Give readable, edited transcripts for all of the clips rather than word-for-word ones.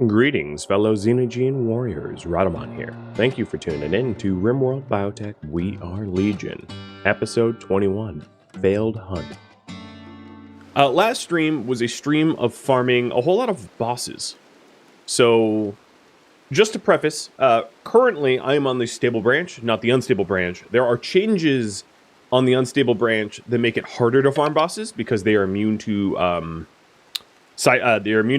Greetings, fellow xenogene warriors. Rhadamant here. Thank you for tuning in to RimWorld Biotech We Are Legion, episode 21, Failed Hunt. Last stream was a stream of farming a whole lot of bosses. So, just to preface, currently I am on the stable branch, not the unstable branch. There are changes on the unstable branch that make it harder to farm bosses because they are immune to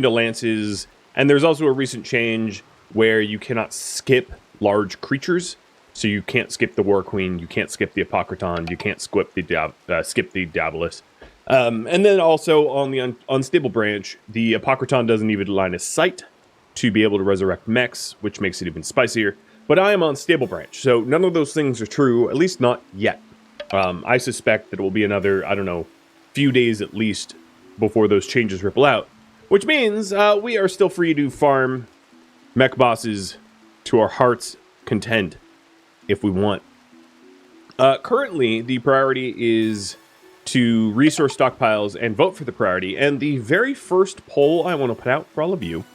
lances. And there's also a recent change where you cannot skip large creatures. So you can't skip the War Queen, you can't skip the Apocryton, you can't skip the Diabolus. And then also on the unstable branch, the Apocryton doesn't even line of sight to be able to resurrect mechs, which makes it even spicier. But I am on stable branch, so none of those things are true, at least not yet. I suspect that it will be another, few days at least before those changes ripple out. Which means we are still free to farm mech bosses to our heart's content if we want. Currently, the priority is to resource stockpiles and vote for the priority. And the very first poll I want to put out for all of you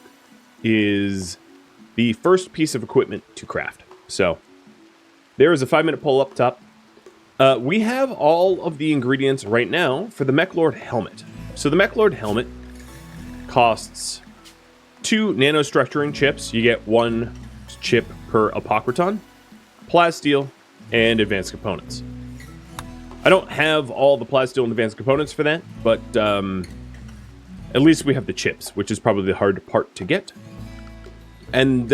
is the first piece of equipment to craft. So there is a 5-minute poll up top. We have all of the ingredients right now for the Mechlord helmet. So the Mechlord helmet costs 2 nanostructuring chips. You get 1 chip per Apocryton, plasteel, and advanced components. I don't have all the plasteel and advanced components for that, but at least we have the chips, which is probably the hard part to get. And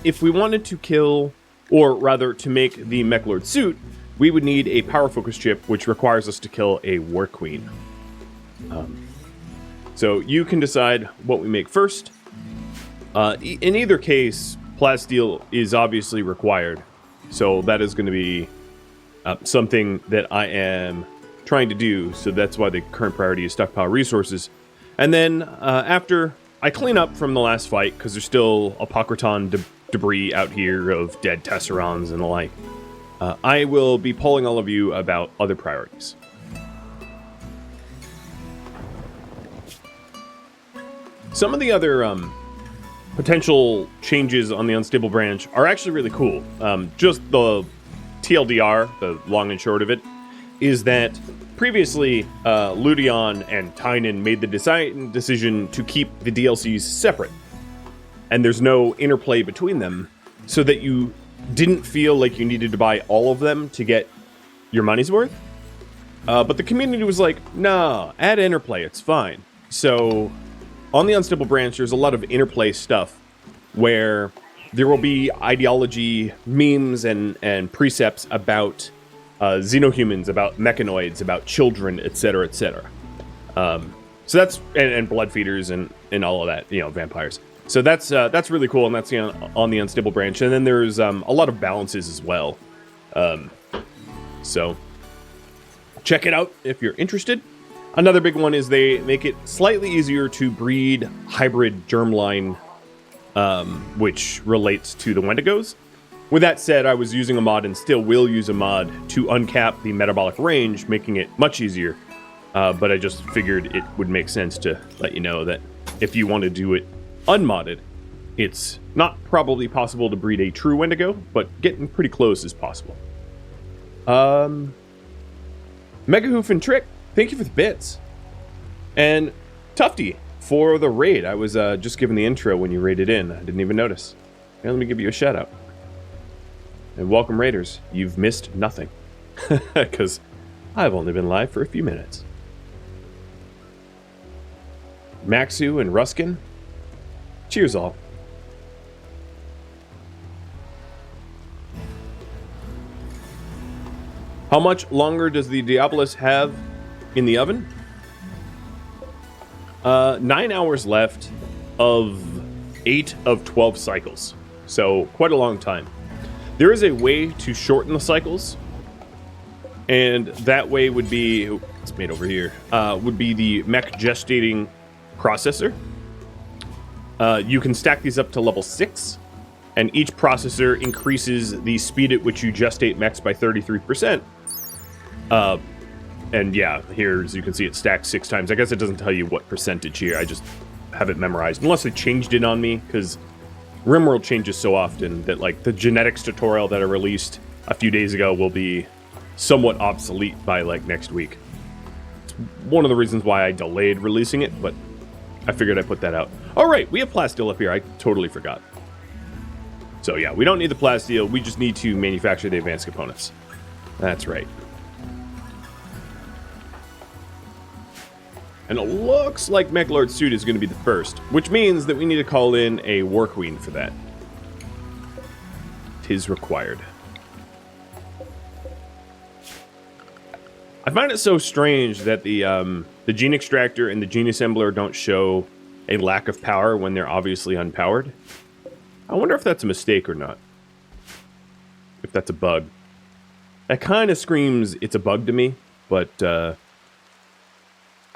if we wanted to kill, or rather to make the Mechlord suit, we would need a power focus chip, which requires us to kill a War Queen. So you can decide what we make first. In either case, plasteel is obviously required. So that is going to be something that I am trying to do. So that's why the current priority is stockpile resources. And then after I clean up from the last fight, because there's still Apocryton debris out here of dead Tesserons and the like, I will be polling all of you about other priorities. Some of the other potential changes on the unstable branch are actually really cool. Just the TLDR, the long and short of it, is that previously Ludion and Tynan made the decision to keep the DLCs separate. And there's no interplay between them, so that you didn't feel like you needed to buy all of them to get your money's worth. But the community was like, nah, add interplay, it's fine. So on the unstable branch, there's a lot of interplay stuff where there will be ideology memes and precepts about xenohumans, about mechanoids, about children, etc., etc. So that's and blood feeders and all of that, vampires. So that's really cool, and that's on the unstable branch. And then there's a lot of balances as well. So check it out if you're interested. Another big one is they make it slightly easier to breed hybrid germline, which relates to the Wendigos. With that said, I was using a mod and still will use a mod to uncap the metabolic range, making it much easier. But I just figured it would make sense to let you know that if you want to do it unmodded, it's not probably possible to breed a true Wendigo, but getting pretty close is possible. Megahoof and Trick, thank you for the bits. And Tufty for the raid. I was just giving the intro when you raided in. I didn't even notice. Here, let me give you a shout out. And welcome, raiders. You've missed nothing. Because I've only been live for a few minutes. Maxu and Ruskin, cheers all. How much longer does the Diabolus have in the oven? 9 hours left of 8 of 12 cycles. So quite a long time. There is a way to shorten the cycles. And that way would be, it's made over here, would be the Mech gestating processor. You can stack these up to level 6. And each processor increases the speed at which you gestate mechs by 33%. And yeah, here, as you can see, it stacks 6 times. I guess it doesn't tell you what percentage here. I just have it memorized, unless they changed it on me, because RimWorld changes so often that, like, the genetics tutorial that I released a few days ago will be somewhat obsolete by, like, next week. It's one of the reasons why I delayed releasing it, but I figured I'd put that out. All right, we have plasteel up here. I totally forgot. So, yeah, we don't need the plasteel. We just need to manufacture the advanced components. That's right. And it looks like Mechlord's suit is going to be the first, which means that we need to call in a war queen for that. 'Tis required. I find it so strange that the gene extractor and the gene assembler don't show a lack of power when they're obviously unpowered. I wonder if that's a mistake or not. If that's a bug. That kind of screams it's a bug to me, but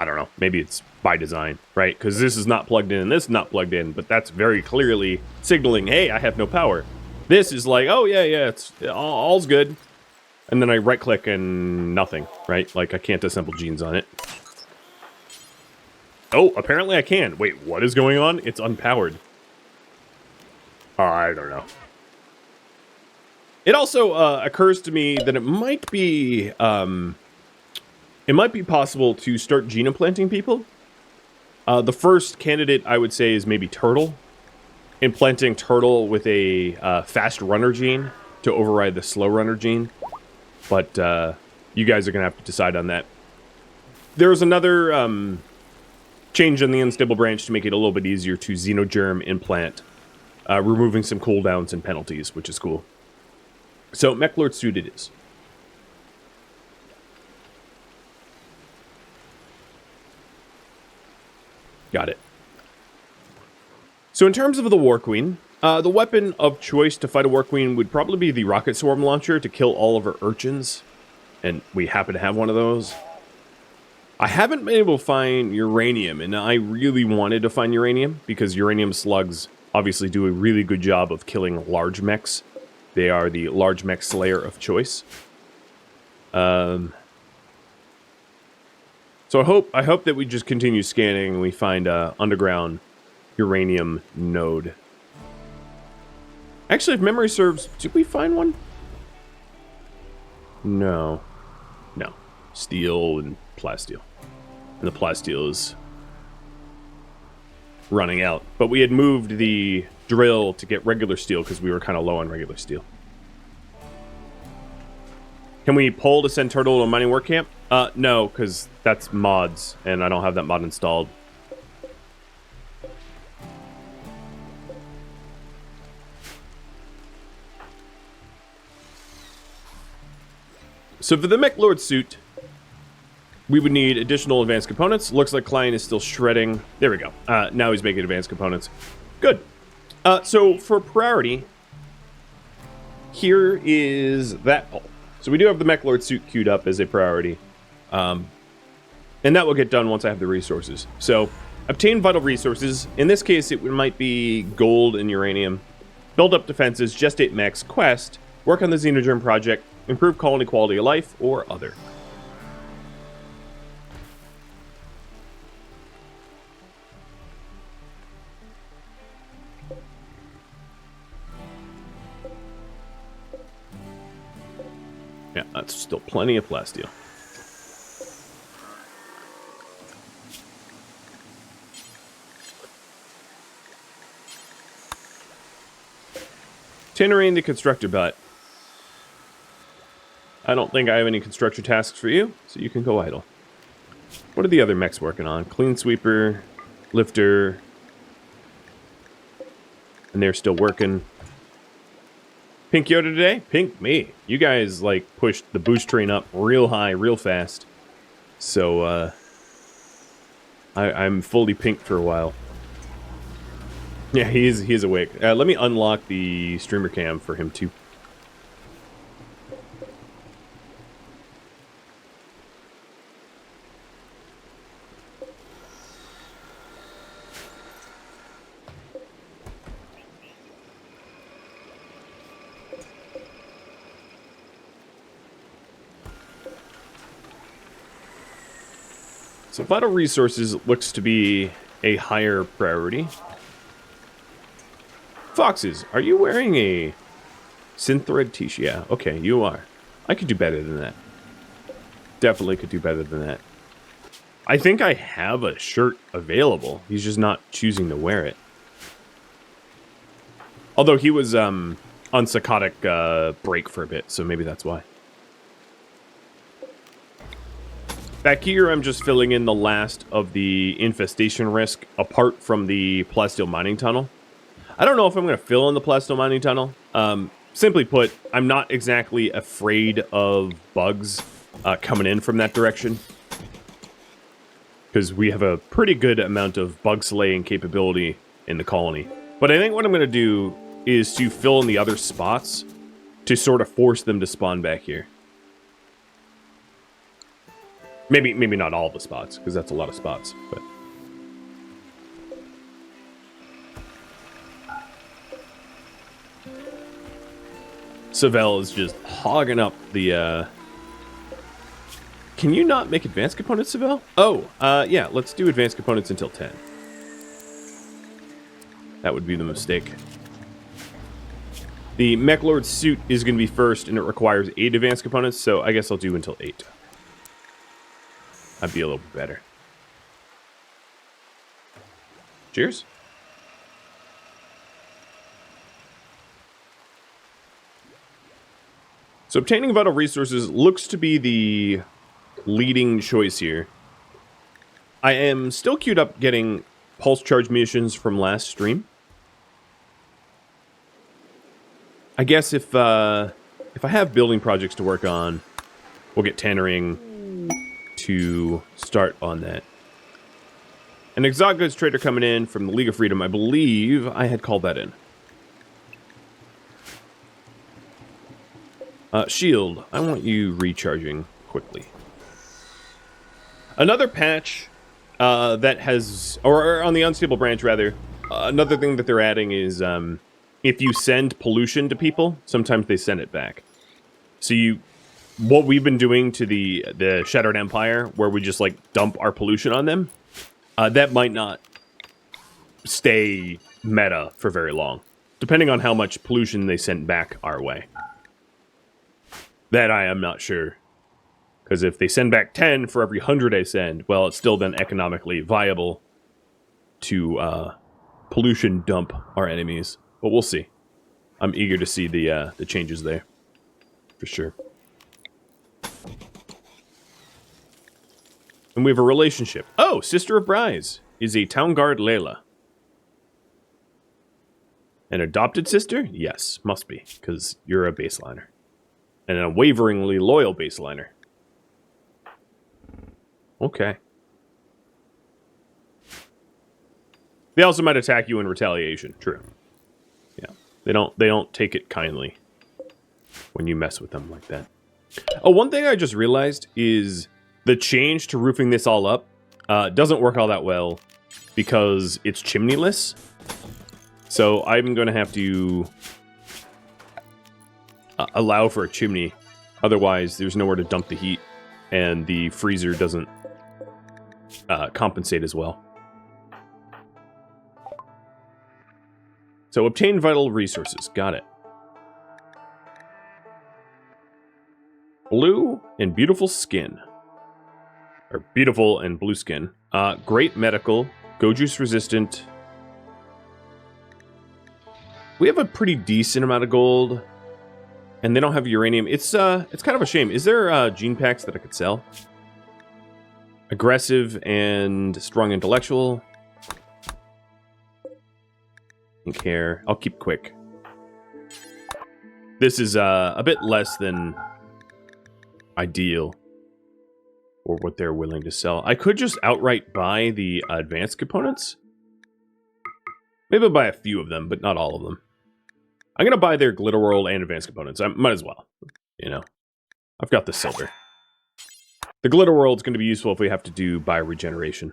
I don't know. Maybe it's by design, right? Because this is not plugged in and this is not plugged in, but that's very clearly signaling, hey, I have no power. This is like, oh, yeah, it's all's good. And then I right-click and nothing, right? Like, I can't assemble genes on it. Oh, apparently I can. Wait, what is going on? It's unpowered. I don't know. It also occurs to me that it might be possible to start gene implanting people. The first candidate, I would say, is maybe Turtle. Implanting Turtle with a fast runner gene to override the slow runner gene. But you guys are going to have to decide on that. There's another change on the unstable branch to make it a little bit easier to xenogerm implant, removing some cooldowns and penalties, which is cool. So, Mechlord suit it is. Got it. So in terms of the War Queen, the weapon of choice to fight a War Queen would probably be the rocket swarm launcher to kill all of her urchins. And we happen to have one of those. I haven't been able to find uranium, and I really wanted to find uranium because uranium slugs obviously do a really good job of killing large mechs. They are the large mech slayer of choice. So I hope that we just continue scanning and we find a underground uranium node. Actually, if memory serves, did we find one? No. Steel and plasteel. And the plasteel is running out. But we had moved the drill to get regular steel because we were kind of low on regular steel. Can we pull to send Turtle to a mining work camp? No, because that's mods, and I don't have that mod installed. So for the Mechlord suit, we would need additional advanced components. Looks like Klein is still shredding. There we go. Now he's making advanced components. Good. So for priority, here is that pull. So we do have the Mechlord suit queued up as a priority. And that will get done once I have the resources. So, obtain vital resources. In this case, it might be gold and uranium. Build up defenses, gestate mechs, quest, work on the Xenogerm project, improve colony quality of life, or other. Yeah, that's still plenty of plasteel. Tinnering the constructor butt. I don't think I have any constructor tasks for you, so you can go idle. What are the other mechs working on? Clean sweeper, lifter, and they're still working. Pink Yoda today? Pink me. You guys, like, pushed the boost train up real high, real fast. So, I'm fully pink for a while. Yeah, he's awake. Let me unlock the streamer cam for him, too. So vital resources looks to be a higher priority. Foxes, are you wearing a synthread t-shirt? Yeah, okay, you are. I could do better than that. Definitely could do better than that. I think I have a shirt available. He's just not choosing to wear it. Although he was on psychotic break for a bit, so maybe that's why. Back here, I'm just filling in the last of the infestation risk, apart from the plasteel mining tunnel. I don't know if I'm going to fill in the plasteel mining tunnel. Simply put, I'm not exactly afraid of bugs coming in from that direction, because we have a pretty good amount of bug slaying capability in the colony. But I think what I'm going to do is to fill in the other spots to sort of force them to spawn back here. Maybe not all the spots, because that's a lot of spots, but... Savell is just hogging up the, Can you not make advanced components, Savell? Oh, yeah, let's do advanced components until 10. That would be the mistake. The Mech Lord suit is going to be first, and it requires 8 advanced components, so I guess I'll do until 8. That'd be a little bit better. Cheers. So obtaining vital resources looks to be the leading choice here. I am still queued up getting pulse charge missions from last stream. I guess if I have building projects to work on, we'll get tannering to start on that. An exotic goods trader coming in from the League of Freedom. I believe I had called that in. Shield, I want you recharging quickly. Another patch that has, or on the unstable branch rather, another thing that they're adding is if you send pollution to people, sometimes they send it back. So what we've been doing to the Shattered Empire, where we just like dump our pollution on them, that might not stay meta for very long, depending on how much pollution they send back our way. That I am not sure. Because if they send back 10 for every 100 I send, well, it's still then economically viable to pollution dump our enemies. But we'll see. I'm eager to see the changes there. For sure. And we have a relationship. Oh, Sister of Bryce is a town guard Layla. An adopted sister? Yes, must be, because you're a baseliner. And an unwaveringly loyal baseliner. Okay. They also might attack you in retaliation. True. Yeah. They don't take it kindly when you mess with them like that. Oh, one thing I just realized is the change to roofing this all up doesn't work all that well because it's chimneyless. So I'm going to have to allow for a chimney. Otherwise, there's nowhere to dump the heat, and the freezer doesn't compensate as well. So obtain vital resources. Got it. Blue and beautiful skin. Or beautiful and blue skin. Great medical. Go juice resistant. We have a pretty decent amount of gold. And they don't have uranium. It's kind of a shame. Is there gene packs that I could sell? Aggressive and strong intellectual. Pink hair. I'll keep quick. This is a bit less than ideal for what they're willing to sell. I could just outright buy the advanced components. Maybe I'll buy a few of them, but not all of them. I'm going to buy their Glitter World and advanced components. I might as well. You know, I've got the silver. The Glitter World's going to be useful if we have to do bioregeneration.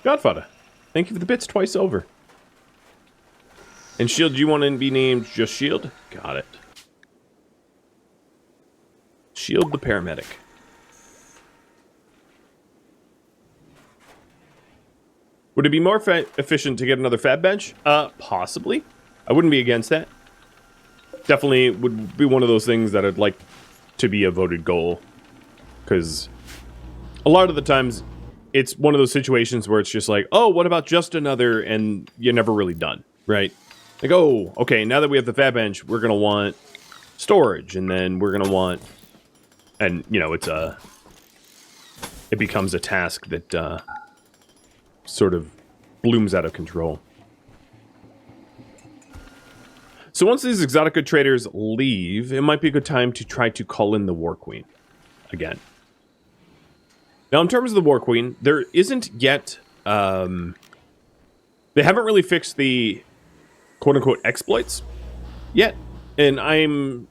Godfather, thank you for the bits twice over. And Shield, do you want to be named just Shield? Got it. Shield the paramedic. Would it be more efficient to get another fab bench? Possibly. I wouldn't be against that. Definitely would be one of those things that I'd like to be a voted goal. Because a lot of the times, it's one of those situations where it's just like, oh, what about just another? And you're never really done, right? Like, oh, okay, now that we have the fab bench, we're going to want storage. And then we're going to want... And, you know, it becomes a task that sort of blooms out of control. So once these exotic good traders leave, it might be a good time to try to call in the War Queen again. Now, in terms of the War Queen, there isn't yet... they haven't really fixed the quote-unquote exploits yet, and I'm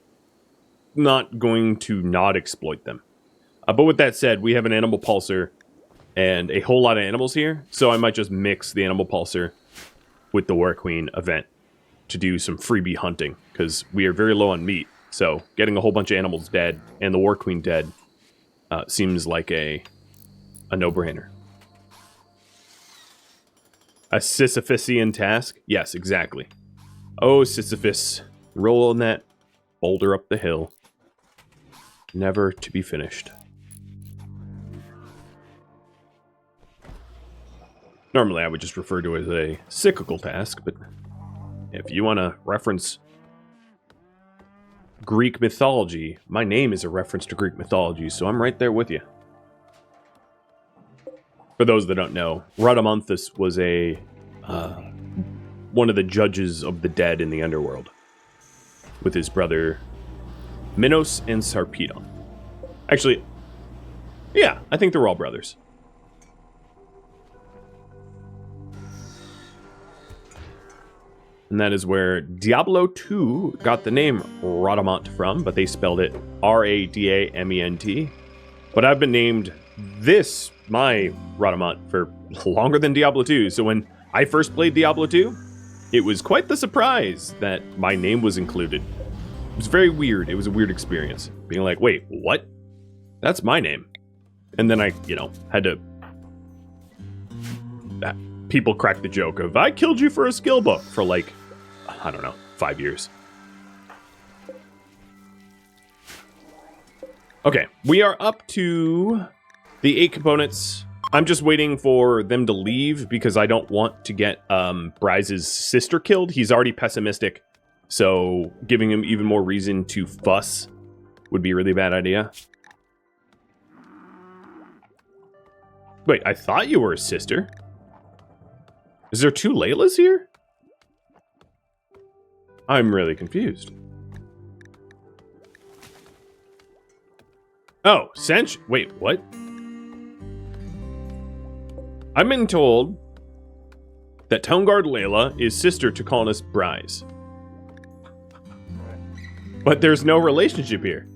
not going to not exploit them. But with that said, we have an animal pulsar and a whole lot of animals here, so I might just mix the animal pulsar with the War Queen event to do some freebie hunting, because we are very low on meat, so getting a whole bunch of animals dead and the War Queen dead seems like a no-brainer. A Sisyphusian task? Yes, exactly. Oh, Sisyphus, rolling that boulder up the hill. Never to be finished. Normally, I would just refer to it as a cyclical task, but if you want to reference Greek mythology, my name is a reference to Greek mythology, so I'm right there with you. For those that don't know, Rhadamant was a one of the judges of the dead in the underworld, with his brother Minos and Sarpedon. Actually, yeah, I think they're all brothers. And that is where Diablo 2 got the name Rhadamant from, but they spelled it R-A-D-A-M-E-N-T. But I've been named my Rhadamant for longer than Diablo 2. So when I first played Diablo 2, it was quite the surprise that my name was included. It was very weird. It was a weird experience. Being like, wait, what? That's my name. And then I, had to... People cracked the joke of, I killed you for a skill book for like, I don't know, 5 years. Okay, we are up to the 8 components. I'm just waiting for them to leave because I don't want to get Bryce's sister killed. He's already pessimistic, so giving him even more reason to fuss would be a really bad idea. Wait, I thought you were a sister. Is there 2 Laylas here? I'm really confused. Oh, wait, what? I'm being told that Town Guard Layla is sister to colonist Bryce. But there's no relationship here.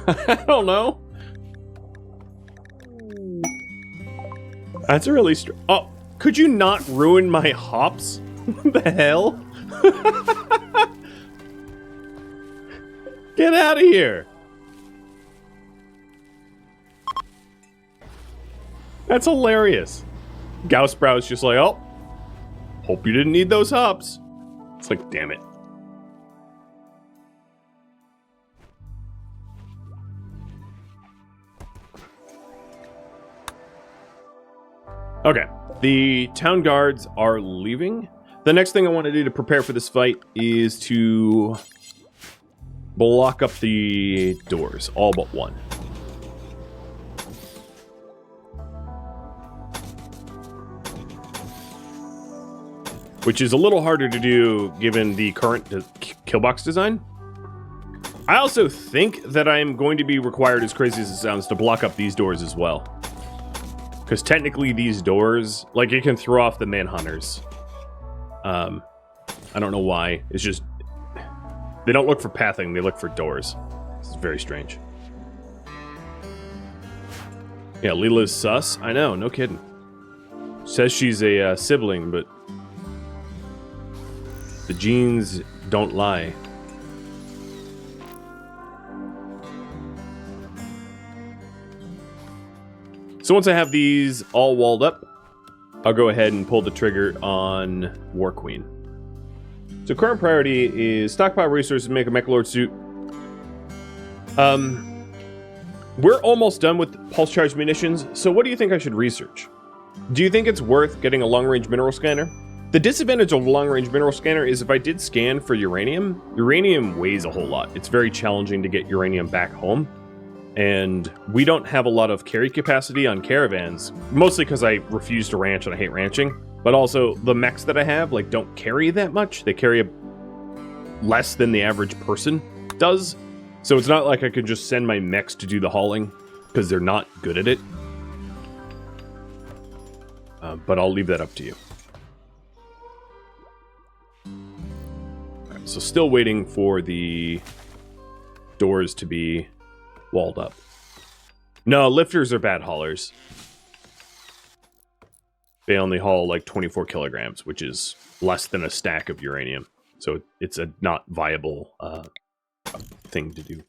I don't know. That's really oh, could you not ruin my hops? What the hell? Get out of here. That's hilarious. Gaussbrow's just like, oh, hope you didn't need those hops. It's like, damn it. Okay, the town guards are leaving. The next thing I want to do to prepare for this fight is to block up the doors, all but one. Which is a little harder to do given the current killbox design. I also think that I am going to be required, as crazy as it sounds, to block up these doors as well. Because technically these doors, like, it can throw off the manhunters. I don't know why. It's just, they don't look for pathing, they look for doors. This is very strange. Yeah, Leela's sus. I know, no kidding. Says she's a sibling, but the genes don't lie. So once I have these all walled up, I'll go ahead and pull the trigger on War Queen. So current priority is stockpile resources to make a Mechalord suit. We're almost done with pulse charge munitions, so what do you think I should research? Do you think it's worth getting a long-range mineral scanner? The disadvantage of a long-range mineral scanner is if I did scan for uranium, uranium weighs a whole lot. It's very challenging to get uranium back home, and we don't have a lot of carry capacity on caravans, mostly because I refuse to ranch and I hate ranching, but also the mechs that I have like don't carry that much. They carry less than the average person does, so it's not like I could just send my mechs to do the hauling, because they're not good at it. But I'll leave that up to you. So still waiting for the doors to be walled up. No, lifters are bad haulers. They only haul like 24 kilograms, which is less than a stack of uranium. So it's a not viable thing to do.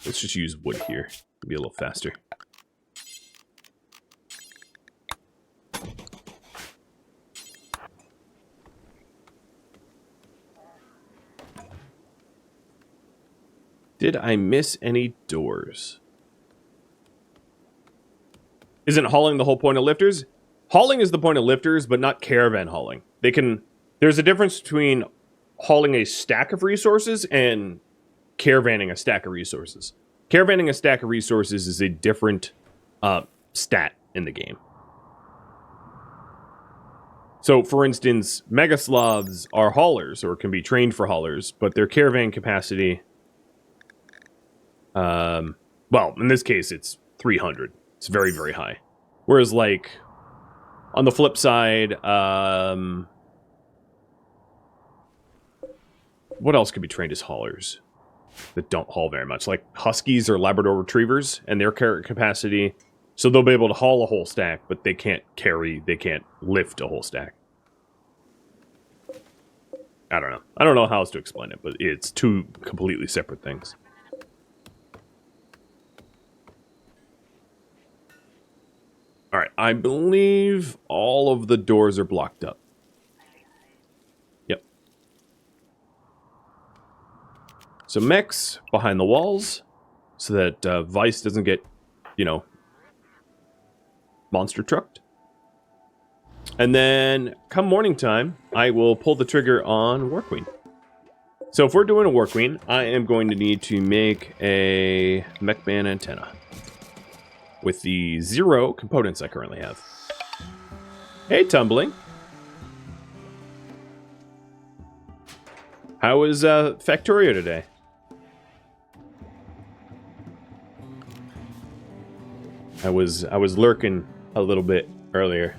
Let's just use wood here. It'll be a little faster. Did I miss any doors? Isn't hauling the whole point of lifters? Hauling is the point of lifters, but not caravan hauling. There's a difference between hauling a stack of resources and caravanning a stack of resources. Caravanning a stack of resources is a different stat in the game. So, for instance, Megaslavs are haulers, or can be trained for haulers, but their caravan capacity... well, in this case, it's 300. It's very, very high. Whereas, like, on the flip side, what else could be trained as haulers that don't haul very much? Like Huskies or Labrador Retrievers and their capacity. So they'll be able to haul a whole stack, but they can't lift a whole stack. I don't know. I don't know how else to explain it, but it's two completely separate things. Alright, I believe all of the doors are blocked up. Yep. So mechs behind the walls, so that Vice doesn't get, monster trucked. And then, come morning time, I will pull the trigger on War Queen. So if we're doing a War Queen, I am going to need to make a Mechman antenna with the 0 components I currently have. Hey, Tumbling. How was Factorio today? I was lurking a little bit earlier.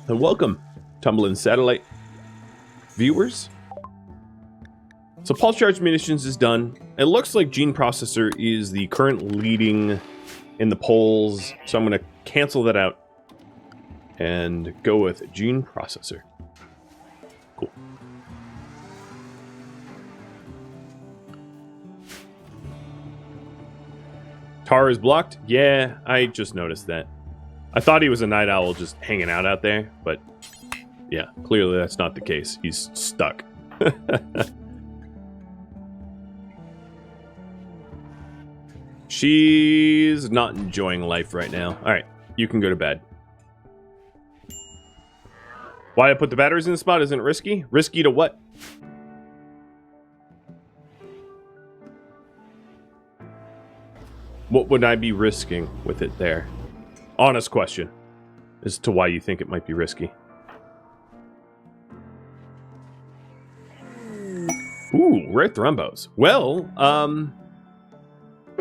And welcome, Tumbling Satellite viewers. So pulse charge munitions is done. It looks like gene processor is the current leading in the polls, so I'm going to cancel that out and go with gene processor. Cool. Tar is blocked? Yeah, I just noticed that. I thought he was a night owl just hanging out there, but yeah, clearly that's not the case. He's stuck. She's not enjoying life right now. Alright, you can go to bed. Why I put the batteries in the spot isn't risky? Risky to what? What would I be risking with it there? Honest question as to why you think it might be risky. Ooh, rare Thrumbos. Well,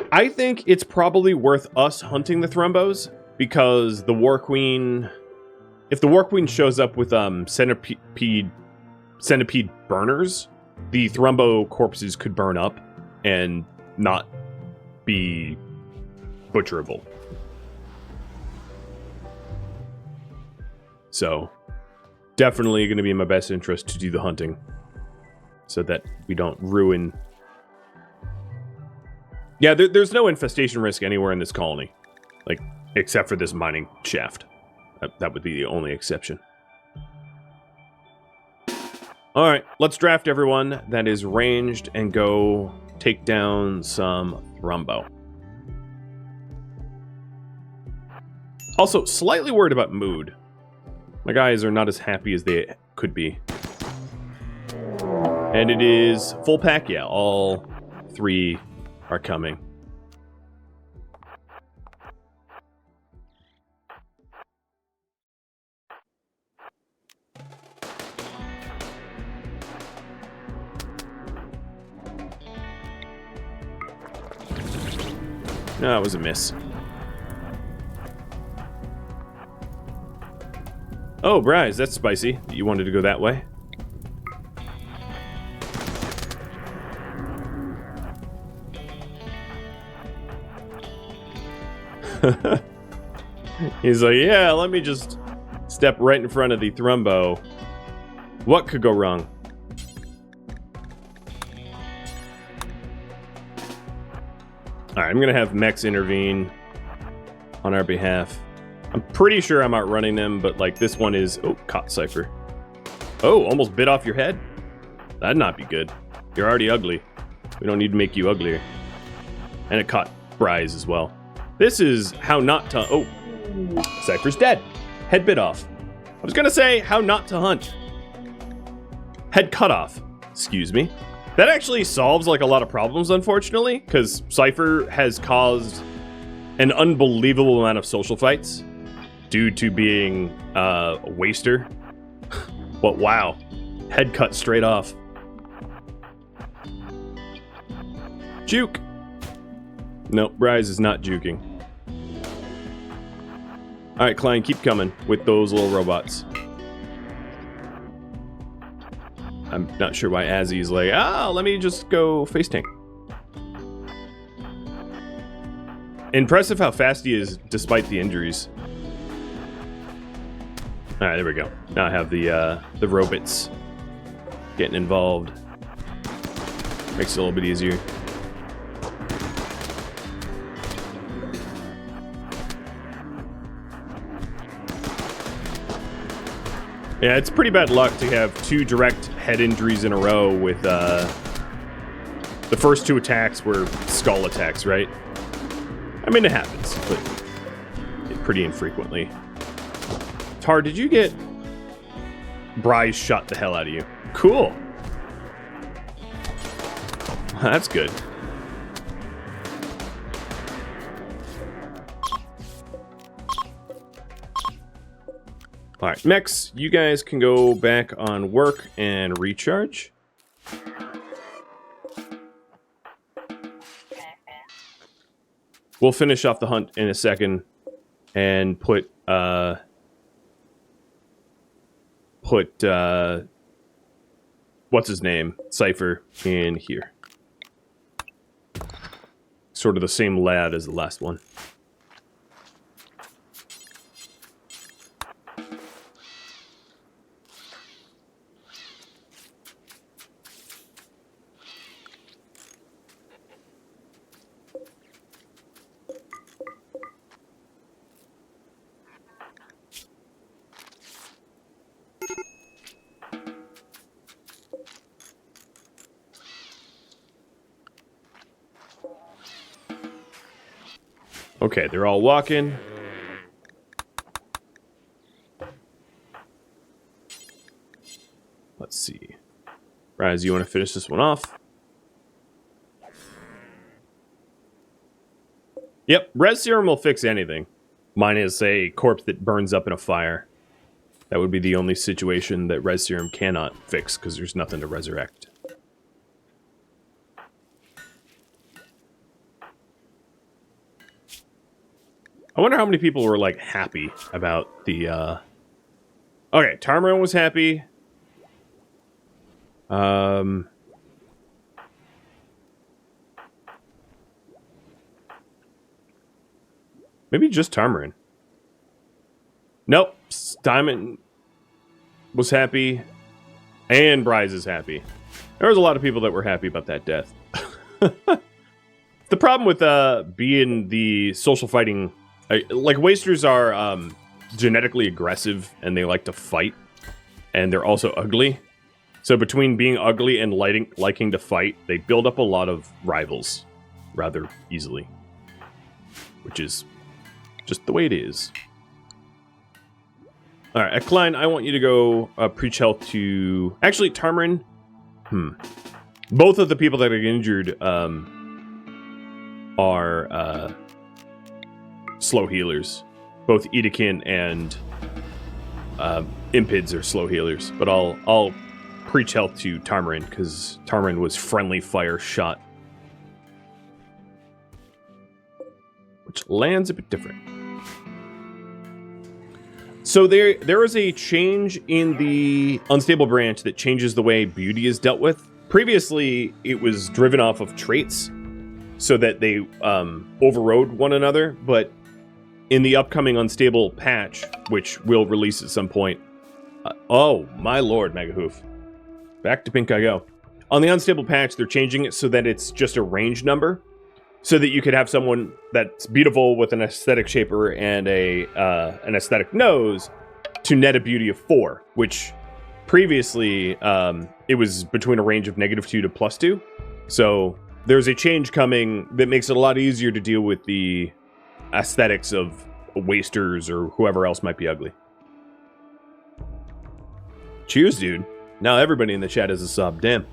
I think it's probably worth us hunting the Thrumbos, because the War Queen... If the War Queen shows up with centipede burners, the Thrumbo corpses could burn up and not be butcherable. So, definitely going to be in my best interest to do the hunting. so that we don't ruin... Yeah, there's no infestation risk anywhere in this colony. Like, except for this mining shaft. That would be the only exception. Alright, let's draft everyone that is ranged and go take down some Thrumbo. Also, slightly worried about mood. My guys are not as happy as they could be. And it is full pack, yeah, all 3 are coming. No, it was a miss. Oh, Bryce, that's spicy. You wanted to go that way? He's like, yeah, let me just step right in front of the Thrumbo. What could go wrong? Alright, I'm gonna have Mechs intervene on our behalf. I'm pretty sure I'm outrunning them, but like this one is... Oh, caught Cypher. Oh, almost bit off your head? That'd not be good. You're already ugly. We don't need to make you uglier. And it caught Bryce as well. This is how not to... Oh, Cypher's dead. Head bit off. I was gonna say how not to hunt. Head cut off. Excuse me. That actually solves like a lot of problems, unfortunately, because Cypher has caused an unbelievable amount of social fights due to being a waster. But wow, head cut straight off. Juke. Nope, Bryce is not juking. Alright, Klein, keep coming with those little robots. I'm not sure why Azzy's like, let me just go face tank. Impressive how fast he is despite the injuries. Alright, there we go. Now I have the robots getting involved. Makes it a little bit easier. Yeah, it's pretty bad luck to have 2 direct head injuries in a row with, the first 2 attacks were skull attacks, right? I mean, it happens, but pretty infrequently. Tar, did you get... Bryce shot the hell out of you. Cool. That's good. Alright, Mechs, you guys can go back on work and recharge. We'll finish off the hunt in a second and put what's his name? Cypher in here. Sort of the same lad as the last one. Okay, they're all walking. Let's see. Raz, you want to finish this one off? Yep, res serum will fix anything. Minus a corpse that burns up in a fire. That would be the only situation that res serum cannot fix, because there's nothing to resurrect. I wonder how many people were, like, happy about the, Okay, Tarmarin was happy. Maybe just Tarmarin. Nope, Diamond was happy. And Bryce is happy. There was a lot of people that were happy about that death. The problem with being the social fighting... like, wasters are genetically aggressive, and they like to fight. And they're also ugly. So between being ugly and liking to fight, they build up a lot of rivals rather easily. Which is just the way it is. Alright, Klein, I want you to go preach health to... Actually, Tarmarin. Both of the people that are injured are slow healers. Both Edekin and Impids are slow healers. But I'll preach health to Tarmarin, because Tarmarin was friendly fire shot. Which lands a bit different. So there is a change in the unstable branch that changes the way beauty is dealt with. Previously, it was driven off of traits, so that they overrode one another, but in the upcoming unstable patch, which will release at some point... oh, my lord, Megahoof. Back to pink I go. On the unstable patch, they're changing it so that it's just a range number, so that you could have someone that's beautiful with an aesthetic shaper and an aesthetic nose to net a beauty of 4, which previously it was between a range of -2 to +2. So there's a change coming that makes it a lot easier to deal with the aesthetics of wasters or whoever else might be ugly. Cheers, dude. Now everybody in the chat is a sub. Damn.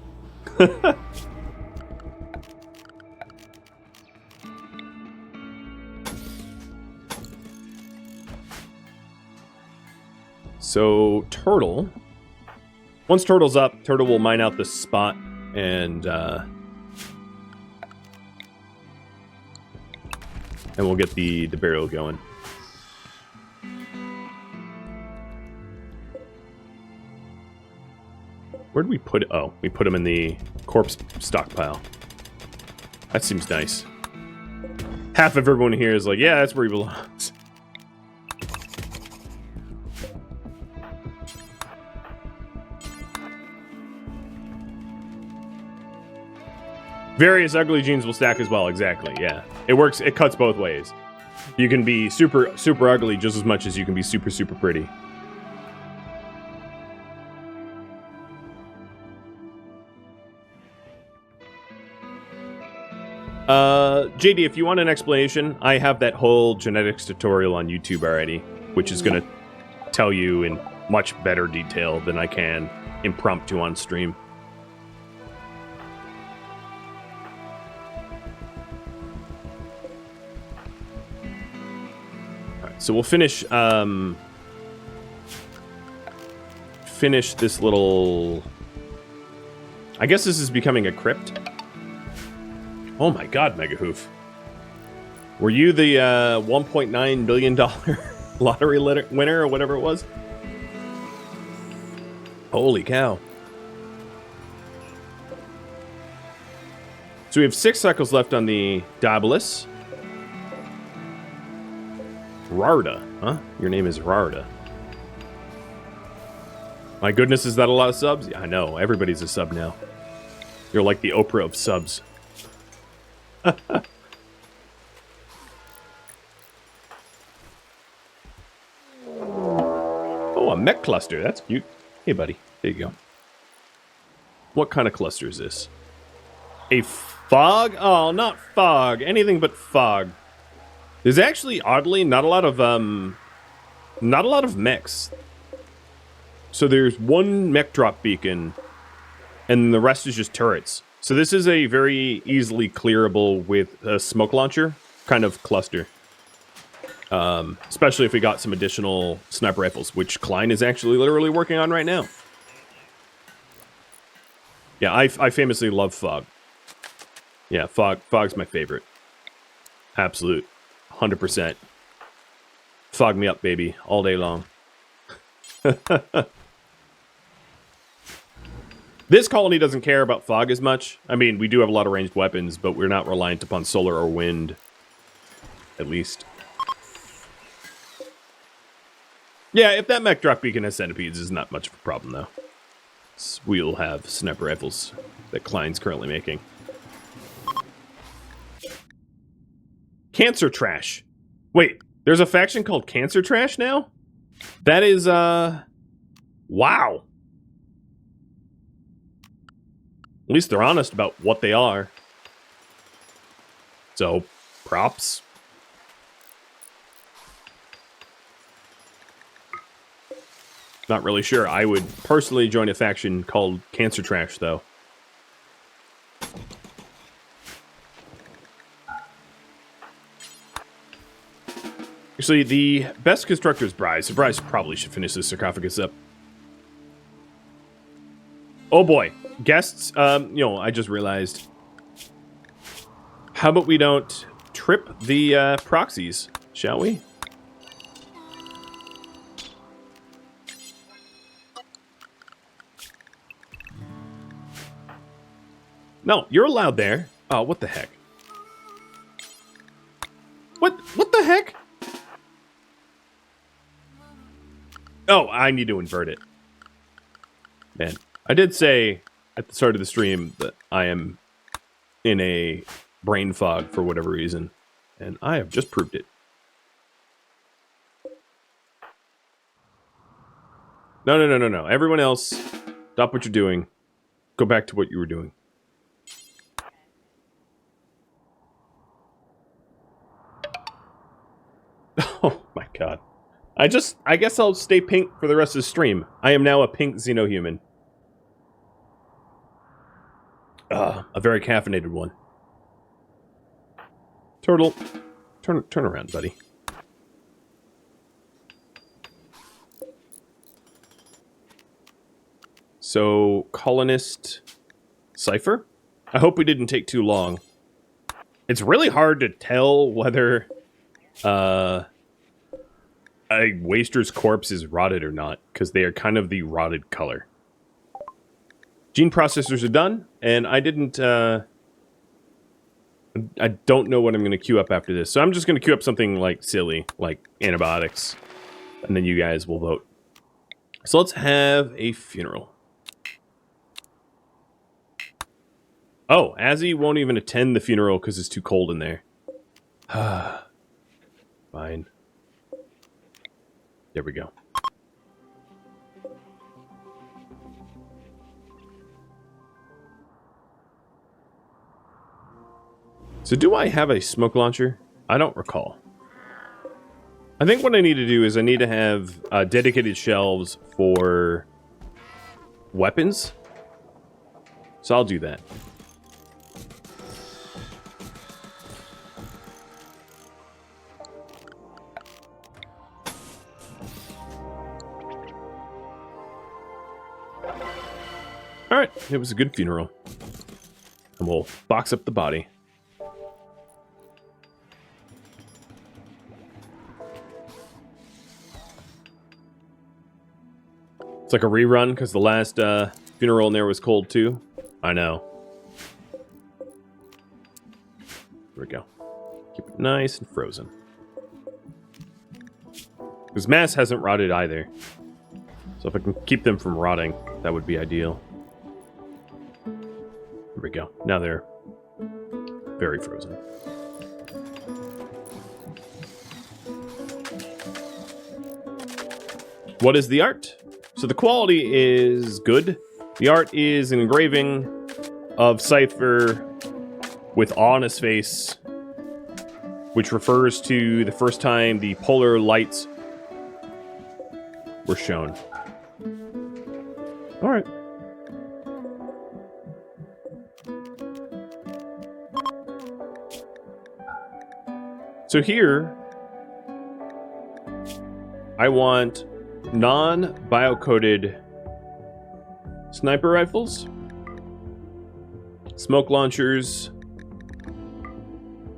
So, Turtle. Once Turtle's up, Turtle will mine out the spot and we'll get the burial going. Where did we put it? Oh, we put him in the corpse stockpile. That seems nice. Half of everyone here is like, yeah, that's where he belongs. Various ugly genes will stack as well, exactly, yeah. It works, it cuts both ways. You can be super ugly just as much as you can be super pretty. JD, if you want an explanation, I have that whole genetics tutorial on YouTube already, which is going to tell you in much better detail than I can impromptu on stream. Alright, so we'll finish this little... I guess this is becoming a crypt. Oh my god, Megahoof. Were you the $1.9 billion lottery winner or whatever it was? Holy cow. So we have 6 cycles left on the Daedalus. Rarda, huh? Your name is Rarda. My goodness, is that a lot of subs? Yeah, I know, everybody's a sub now. You're like the Oprah of subs. Oh, a mech cluster. That's cute. Hey, buddy. There you go. What kind of cluster is this? A fog? Oh, not fog. Anything but fog. There's actually, oddly, not a lot of mechs. So there's one mech drop beacon, and the rest is just turrets. So this is a very easily clearable with a smoke launcher kind of cluster. Especially if we got some additional sniper rifles, which Klein is actually literally working on right now. Yeah, I famously love fog. Yeah, fog's my favorite. Absolute. 100%. Fog me up, baby, all day long. This colony doesn't care about fog as much. I mean, we do have a lot of ranged weapons, but we're not reliant upon solar or wind. At least. Yeah, if that mech drop beacon has centipedes, it's not much of a problem, though. we'll have sniper rifles that Klein's currently making. Cancer Trash. Wait, there's a faction called Cancer Trash now? That is, wow. At least they're honest about what they are. So, props. Not really sure. I would personally join a faction called Cancer Trash, though. Actually, the best constructor is Bryce. So Bryce probably should finish this sarcophagus up. Oh boy. Guests, I just realized. How about we don't trip the proxies, shall we? No, you're allowed there. Oh, what the heck? What the heck? Oh, I need to invert it. Man, I did say at the start of the stream that I am in a brain fog for whatever reason, and I have just proved it. No. Everyone else, stop what you're doing. Go back to what you were doing. Oh my god. I guess I'll stay pink for the rest of the stream. I am now a pink xenohuman. A very caffeinated one. Turtle, turn around, buddy. So, colonist cipher? I hope we didn't take too long. It's really hard to tell whether a waster's corpse is rotted or not, because they are kind of the rotted color. Gene processors are done, and I didn't, I don't know what I'm going to queue up after this, so I'm just going to queue up something, like, silly, like antibiotics, and then you guys will vote. So let's have a funeral. Oh, Azzy won't even attend the funeral because it's too cold in there. Fine. There we go. So do I have a smoke launcher? I don't recall. I think what I need to do is I need to have dedicated shelves for weapons. So I'll do that. Alright, it was a good funeral. And we'll box up the body. It's like a rerun because the last funeral in there was cold too. I know. There we go. Keep it nice and frozen. Because mass hasn't rotted either. So if I can keep them from rotting, that would be ideal. There we go. Now they're very frozen. What is the art? So the quality is good. The art is an engraving of Cypher with awe on his face, which refers to the first time the polar lights were shown. All right. So here, I want non-biocoded sniper rifles, smoke launchers,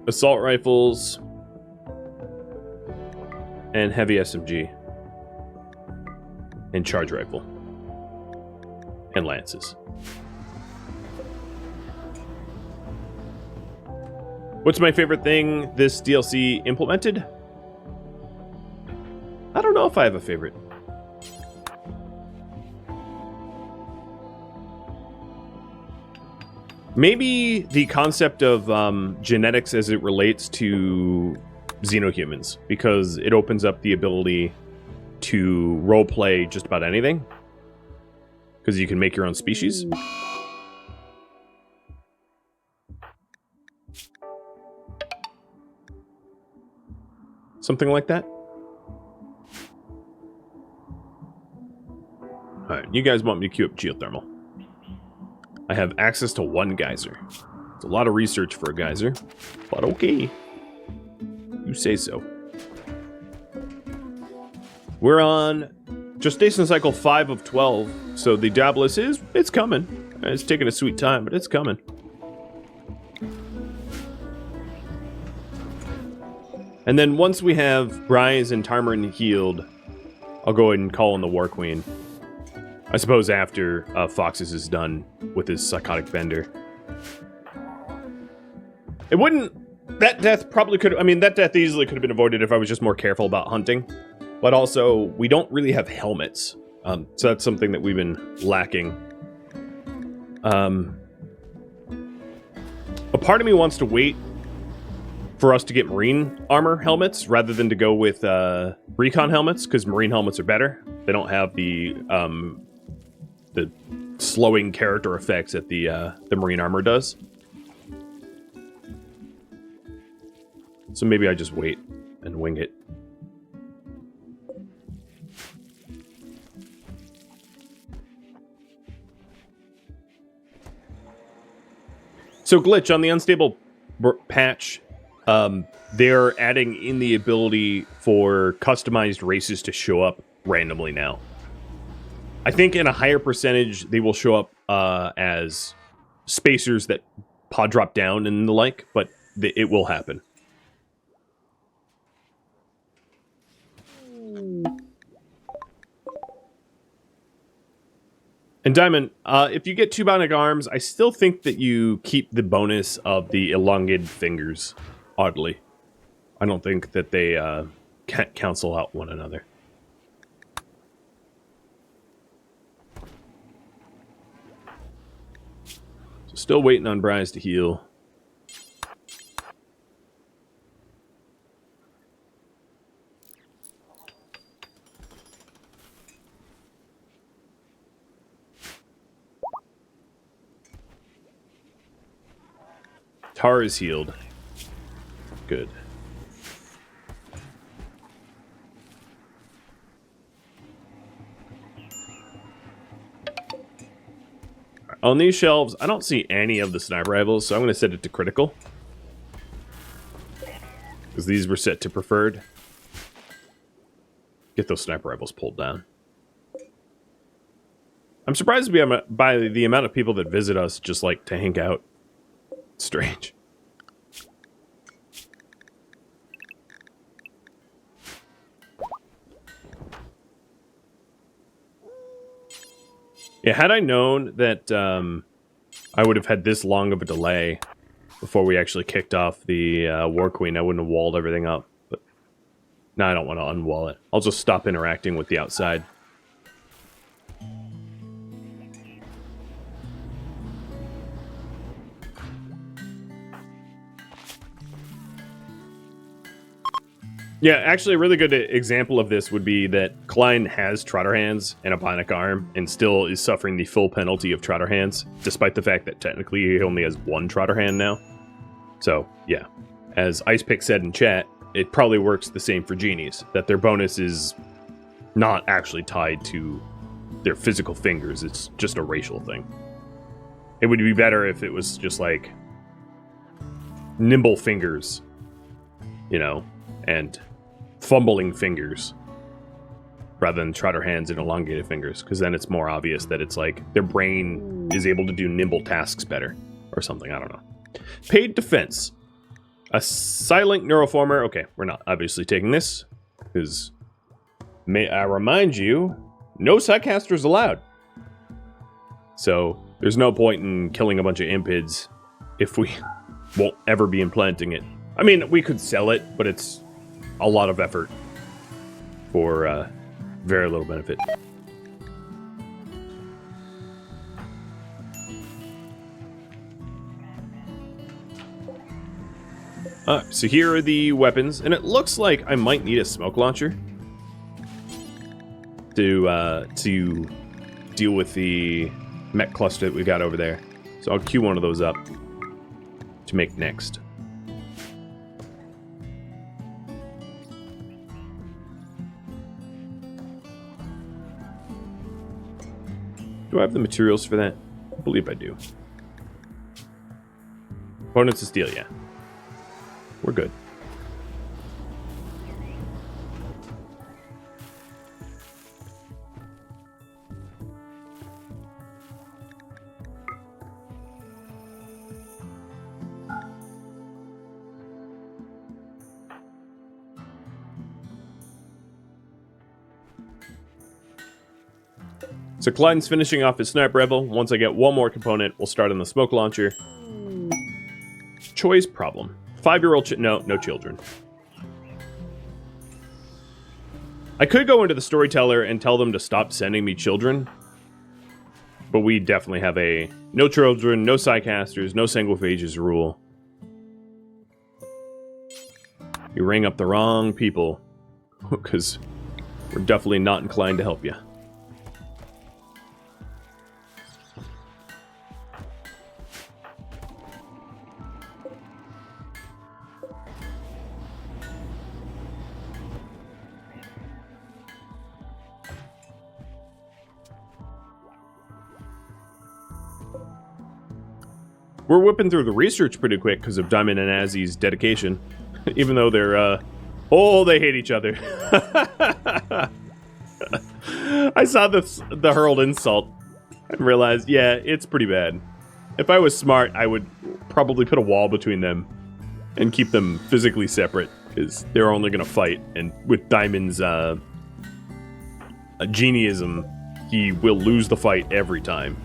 assault rifles, and heavy SMG, and charge rifle, and lances. What's my favorite thing this DLC implemented? I don't know if I have a favorite. Maybe the concept of genetics as it relates to xenohumans, because it opens up the ability to roleplay just about anything. Because you can make your own species. Something like that. Alright, you guys want me to queue up geothermal. I have access to one geyser. It's a lot of research for a geyser, but okay. You say so. We're on gestation cycle 5 of 12, so the Daedalus it's coming. It's taking a sweet time, but it's coming. And then once we have Bryce and Tarmarin healed, I'll go ahead and call in the War Queen. I suppose after Foxes is done with his psychotic bender. It wouldn't... That death probably could... I mean, that death easily could have been avoided if I was just more careful about hunting. But also, we don't really have helmets. So that's something that we've been lacking. A part of me wants to wait for us to get marine armor helmets rather than to go with recon helmets, because marine helmets are better. They don't have the slowing character effects that the marine armor does. So maybe I just wait and wing it. So glitch on the unstable patch, they're adding in the ability for customized races to show up randomly now. I think in a higher percentage, they will show up as spacers that pod drop down and the like, but it will happen. And Diamond, if you get 2 bionic arms, I still think that you keep the bonus of the elongated fingers, oddly. I don't think that they can't cancel out one another. So still waiting on Bryce to heal. Tar is healed. Good. On these shelves, I don't see any of the sniper rifles, so I'm going to set it to critical. Because these were set to preferred. Get those sniper rifles pulled down. I'm surprised by the amount of people that visit us just like to hang out. Strange. Yeah, had I known that I would have had this long of a delay before we actually kicked off the War Queen, I wouldn't have walled everything up. But now I don't want to unwall it. I'll just stop interacting with the outside. Yeah, actually a really good example of this would be that Klein has Trotter Hands and a bionic arm and still is suffering the full penalty of Trotter Hands, despite the fact that technically he only has 1 Trotter Hand now. So, yeah. As Icepick said in chat, it probably works the same for genies, that their bonus is not actually tied to their physical fingers, it's just a racial thing. It would be better if it was just like nimble fingers, you know, and fumbling fingers rather than Trotter Hands and elongated fingers, because then it's more obvious that it's like their brain is able to do nimble tasks better or something. I don't know. Paid defense. A silent neuroformer. Okay, we're not obviously taking this because may I remind you, no psycasters allowed. So there's no point in killing a bunch of Impids if we won't ever be implanting it. I mean, we could sell it, but it's a lot of effort for very little benefit. So here are the weapons, and it looks like I might need a smoke launcher to deal with the mech cluster that we got over there. So I'll queue one of those up to make next. Do I have the materials for that? I believe I do. Components of steel, yeah. We're good. So Clyden's finishing off his sniper rifle. Once I get one more component, we'll start on the smoke launcher. Choice problem. 5-year-old no children. I could go into the storyteller and tell them to stop sending me children. But we definitely have a no children, no psycasters, no sanguophages rule. You ring up the wrong people. Because we're definitely not inclined to help you. We're whipping through the research pretty quick because of Diamond and Azzy's dedication. Even though they're, they hate each other. I saw the hurled insult and realized, yeah, it's pretty bad. If I was smart, I would probably put a wall between them and keep them physically separate, because they're only going to fight. And with Diamond's genieism, he will lose the fight every time.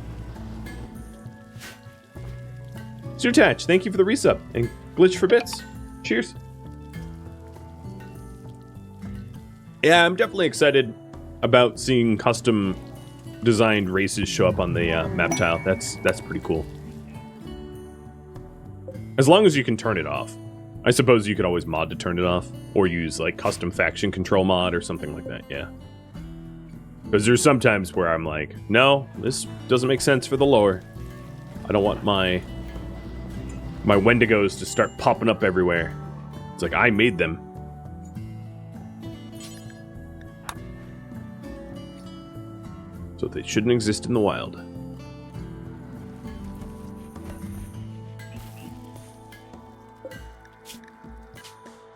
Zutach, thank you for the resub, and Glitch for bits. Cheers. Yeah, I'm definitely excited about seeing custom designed races show up on the map tile. That's pretty cool. As long as you can turn it off. I suppose you could always mod to turn it off, or use like custom faction control mod or something like that, yeah. Because there's some times where I'm like, no, this doesn't make sense for the lore. I don't want my Wendigos to start popping up everywhere. It's like, I made them. So they shouldn't exist in the wild.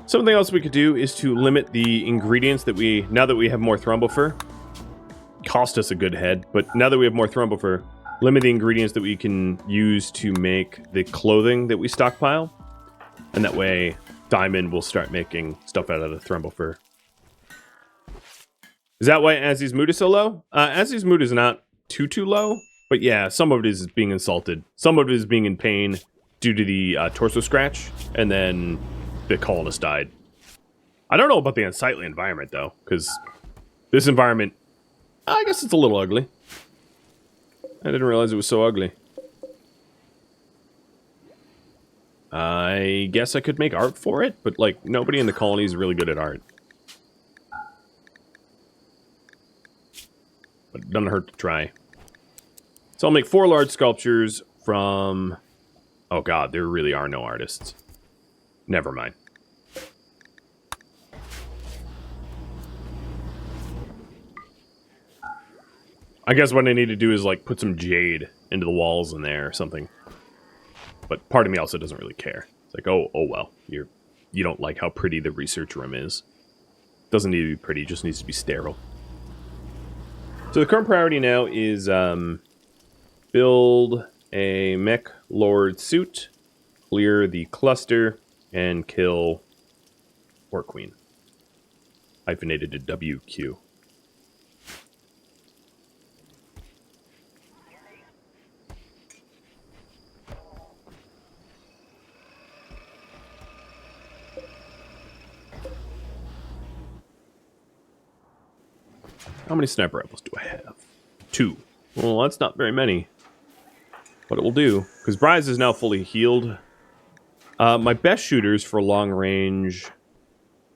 Something else we could do is to limit the ingredients that now that we have more Thrumbo fur. Cost us a good head, but now that we have more Thrumbo fur, limit the ingredients that we can use to make the clothing that we stockpile. And that way, Diamond will start making stuff out of the Thrumbo fur. Is that why Azzy's mood is so low? Azzy's mood is not too low. But yeah, some of it is being insulted. Some of it is being in pain due to the torso scratch. And then the colonist died. I don't know about the unsightly environment, though. Because this environment, I guess it's a little ugly. I didn't realize it was so ugly. I guess I could make art for it, but like nobody in the colony is really good at art. But it doesn't hurt to try. So I'll make 4 large sculptures from... Oh god, there really are no artists. Never mind. I guess what I need to do is like put some jade into the walls in there or something. But part of me also doesn't really care. It's like, oh well, you don't like how pretty the research room is. Doesn't need to be pretty, just needs to be sterile. So the current priority now is build a Mech Lord suit, clear the cluster, and kill War Queen. Hyphenated to WQ. How many sniper rifles do I have? 2. Well, that's not very many. But it will do. Because Bryce is now fully healed. My best shooters for long range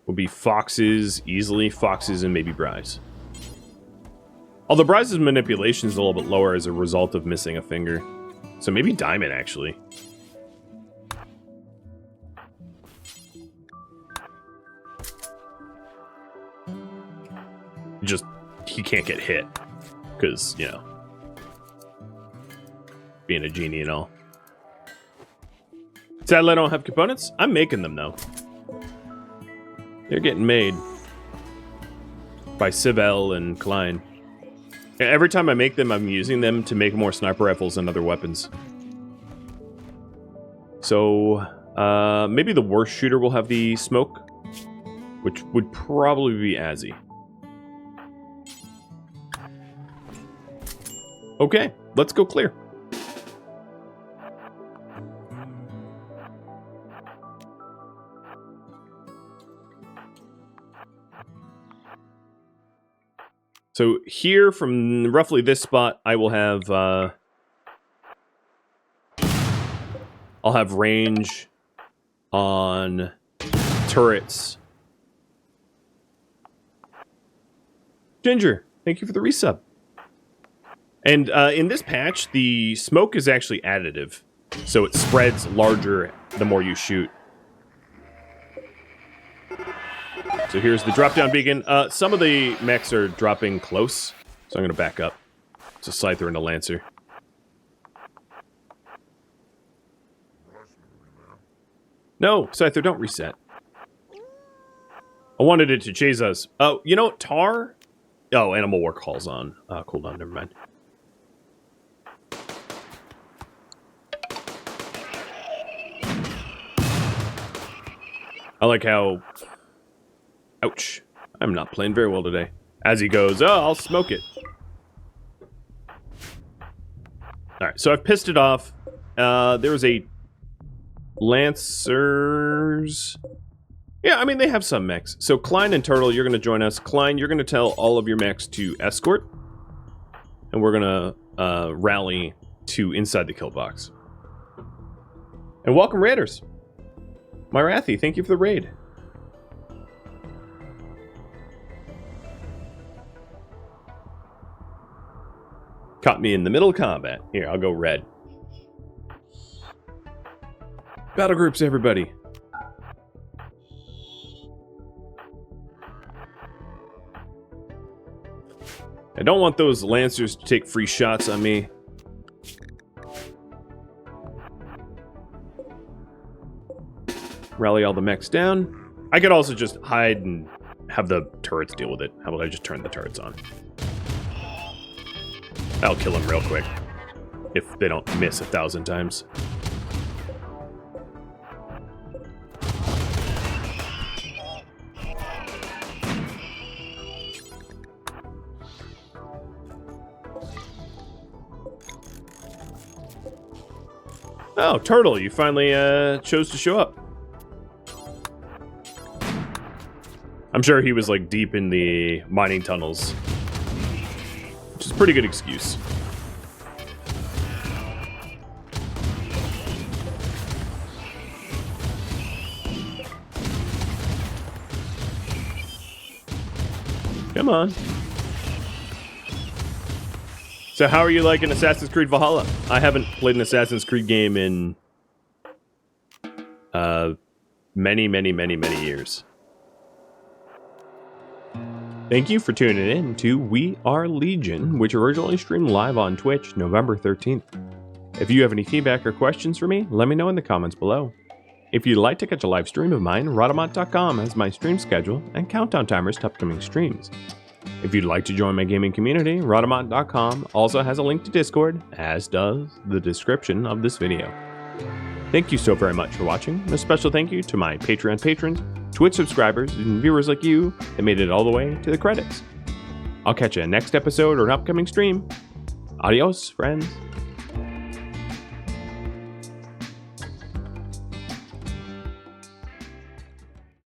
will be foxes, easily foxes, and maybe Bryce. Although Bryce's manipulation is a little bit lower as a result of missing a finger. So maybe Diamond, actually. Just, he can't get hit. Because, you know, being a genie and all. Sadly, I don't have components. I'm making them, though. They're getting made. By Sibel and Klein. Every time I make them, I'm using them to make more sniper rifles and other weapons. So, maybe the worst shooter will have the smoke, which would probably be Azzy. Okay, let's go clear. So here, from roughly this spot, I will have, I'll have range on turrets. Ginger, thank you for the resub. And in this patch, the smoke is actually additive. So it spreads larger the more you shoot. So here's the drop-down beacon. Some of the mechs are dropping close, so I'm going to back up. It's a Scyther and a Lancer. No, Scyther, don't reset. I wanted it to chase us. Oh, you know, Tar? Oh, Animal War calls on. Cooldown, never mind. I like how... Ouch. I'm not playing very well today. As he goes, oh, I'll smoke it. Alright, so I've pissed it off. There was a... Lancers... Yeah, I mean, they have some mechs. So Klein and Turtle, you're going to join us. Klein, you're going to tell all of your mechs to escort. And we're going to rally to inside the kill box. And welcome, Raiders. Myrathi, thank you for the raid. Caught me in the middle of combat. Here, I'll go red. Battle groups, everybody. I don't want those Lancers to take free shots on me. Rally all the mechs down. I could also just hide and have the turrets deal with it. How about I just turn the turrets on? That'll kill them real quick. If they don't miss 1,000 times. Oh, Turtle, you finally chose to show up. I'm sure he was like deep in the mining tunnels. Which is a pretty good excuse. Come on. So how are you liking Assassin's Creed Valhalla? I haven't played an Assassin's Creed game in many years. Thank you for tuning in to We Are Legion, which originally streamed live on Twitch November 13th. If you have any feedback or questions for me, let me know in the comments below. If you'd like to catch a live stream of mine, Rhadamant.com has my stream schedule and countdown timers to upcoming streams. If you'd like to join my gaming community, Rhadamant.com also has a link to Discord, as does the description of this video. Thank you so very much for watching, and a special thank you to my Patreon patrons, Twitch subscribers, and viewers like you that made it all the way to the credits. I'll catch you in next episode or an upcoming stream. Adios, friends.